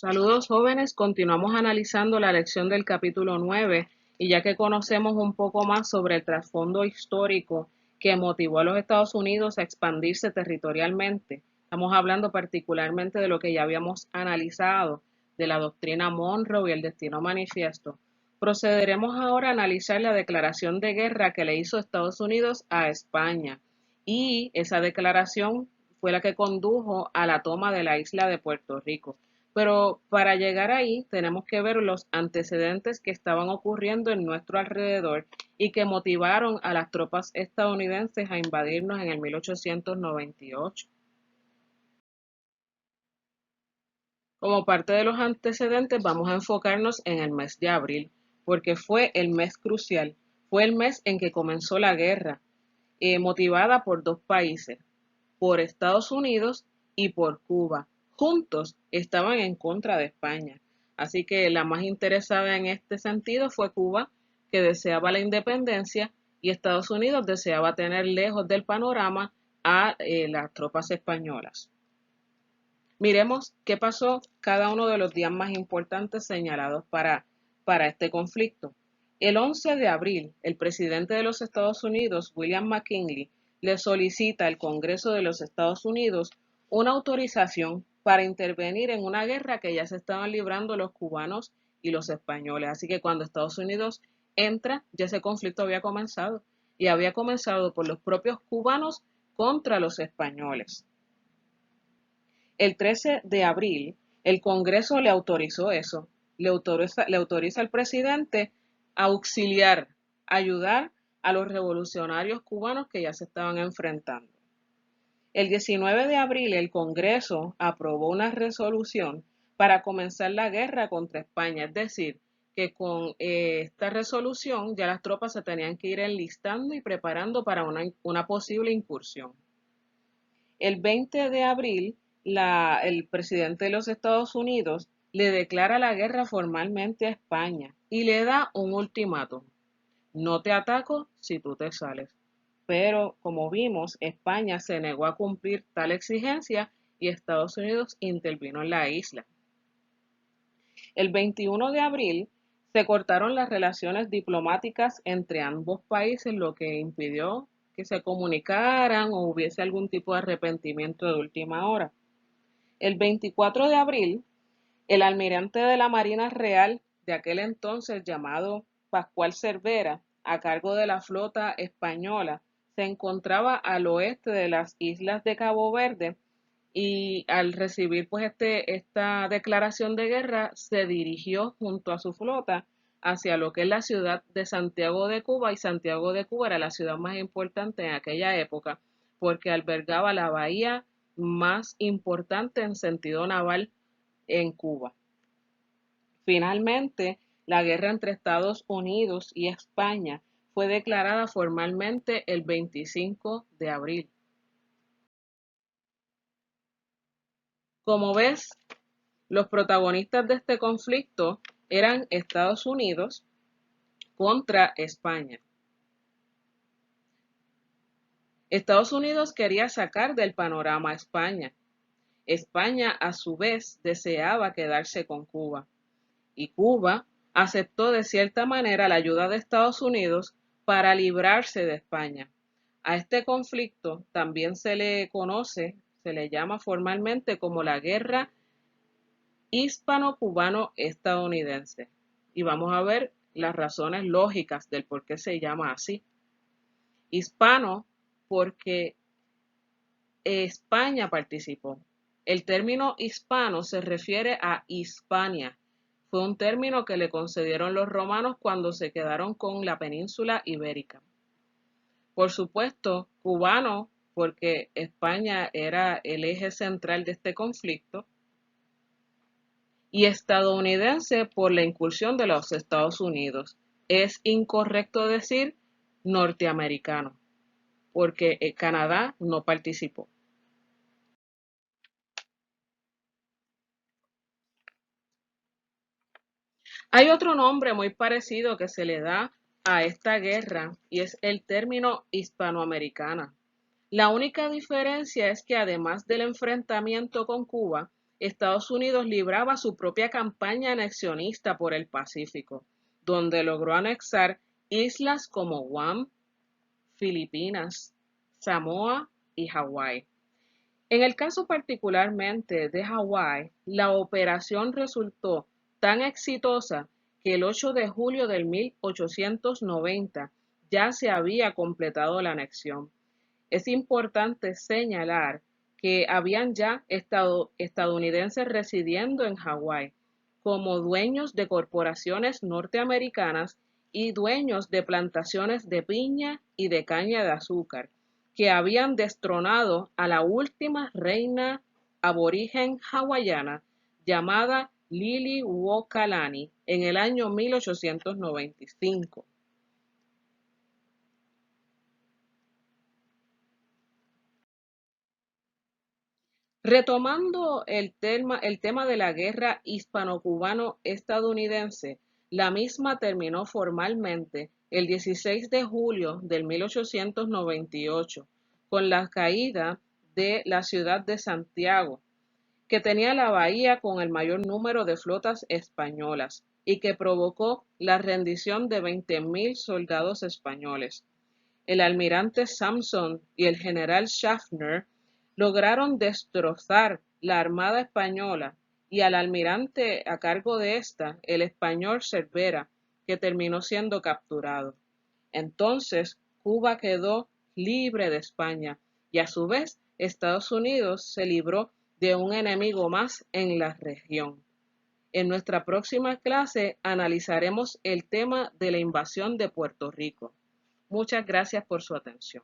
Saludos jóvenes, continuamos analizando la lección del capítulo 9 y ya que conocemos un poco más sobre el trasfondo histórico que motivó a los Estados Unidos a expandirse territorialmente, estamos hablando particularmente de lo que ya habíamos analizado, de la doctrina Monroe y el destino manifiesto. Procederemos ahora a analizar la declaración de guerra que le hizo Estados Unidos a España y esa declaración fue la que condujo a la toma de la isla de Puerto Rico. Pero para llegar ahí tenemos que ver los antecedentes que estaban ocurriendo en nuestro alrededor y que motivaron a las tropas estadounidenses a invadirnos en el 1898. Como parte de los antecedentes vamos a enfocarnos en el mes de abril, porque fue el mes crucial, fue el mes en que comenzó la guerra, motivada por dos países, por Estados Unidos y por Cuba. Juntos estaban en contra de España. Así que la más interesada en este sentido fue Cuba, que deseaba la independencia, y Estados Unidos deseaba tener lejos del panorama a las tropas españolas. Miremos qué pasó cada uno de los días más importantes señalados para este conflicto. El 11 de abril, el presidente de los Estados Unidos, William McKinley, le solicita al Congreso de los Estados Unidos una autorización para intervenir en una guerra que ya se estaban librando los cubanos y los españoles. Así que cuando Estados Unidos entra, ya ese conflicto había comenzado y había comenzado por los propios cubanos contra los españoles. El 13 de abril, el Congreso le autorizó eso, le autoriza al presidente a auxiliar, ayudar a los revolucionarios cubanos que ya se estaban enfrentando. El 19 de abril, el Congreso aprobó una resolución para comenzar la guerra contra España, es decir, que con esta resolución ya las tropas se tenían que ir enlistando y preparando para una posible incursión. El 20 de abril, el presidente de los Estados Unidos le declara la guerra formalmente a España y le da un ultimátum. No te ataco si tú te sales. Pero, como vimos, España se negó a cumplir tal exigencia y Estados Unidos intervino en la isla. El 21 de abril se cortaron las relaciones diplomáticas entre ambos países, lo que impidió que se comunicaran o hubiese algún tipo de arrepentimiento de última hora. El 24 de abril, el almirante de la Marina Real de aquel entonces, llamado Pascual Cervera, a cargo de la flota española, se encontraba al oeste de las islas de Cabo Verde y al recibir pues esta declaración de guerra se dirigió junto a su flota hacia lo que es la ciudad de Santiago de Cuba, y Santiago de Cuba era la ciudad más importante en aquella época porque albergaba la bahía más importante en sentido naval en Cuba. Finalmente, la guerra entre Estados Unidos y España fue declarada formalmente el 25 de abril. Como ves, los protagonistas de este conflicto eran Estados Unidos contra España. Estados Unidos quería sacar del panorama a España. España, a su vez, deseaba quedarse con Cuba. Y Cuba aceptó de cierta manera la ayuda de Estados Unidos para librarse de España. A este conflicto también se le conoce, se le llama formalmente como la Guerra hispano-cubano-estadounidense. Y vamos a ver las razones lógicas del por qué se llama así. Hispano porque España participó. El término hispano se refiere a Hispania. Fue un término que le concedieron los romanos cuando se quedaron con la península ibérica. Por supuesto, cubano, porque España era el eje central de este conflicto, y estadounidense por la incursión de los Estados Unidos. Es incorrecto decir norteamericano, porque Canadá no participó. Hay otro nombre muy parecido que se le da a esta guerra y es el término hispanoamericana. La única diferencia es que además del enfrentamiento con Cuba, Estados Unidos libraba su propia campaña anexionista por el Pacífico, donde logró anexar islas como Guam, Filipinas, Samoa y Hawái. En el caso particularmente de Hawái, la operación resultó tan exitosa que el 8 de julio de 1890 ya se había completado la anexión. Es importante señalar que habían ya estadounidenses residiendo en Hawái como dueños de corporaciones norteamericanas y dueños de plantaciones de piña y de caña de azúcar, que habían destronado a la última reina aborigen hawaiana llamada Liliuokalani en el año 1895. Retomando el tema de la guerra hispano-cubano-estadounidense, la misma terminó formalmente el 16 de julio de 1898, con la caída de la ciudad de Santiago, que tenía la bahía con el mayor número de flotas españolas y que provocó la rendición de 20.000 soldados españoles. El almirante Sampson y el general Schaffner lograron destrozar la armada española y al almirante a cargo de esta, el español Cervera, que terminó siendo capturado. Entonces, Cuba quedó libre de España y a su vez Estados Unidos se libró de un enemigo más en la región. En nuestra próxima clase analizaremos el tema de la invasión de Puerto Rico. Muchas gracias por su atención.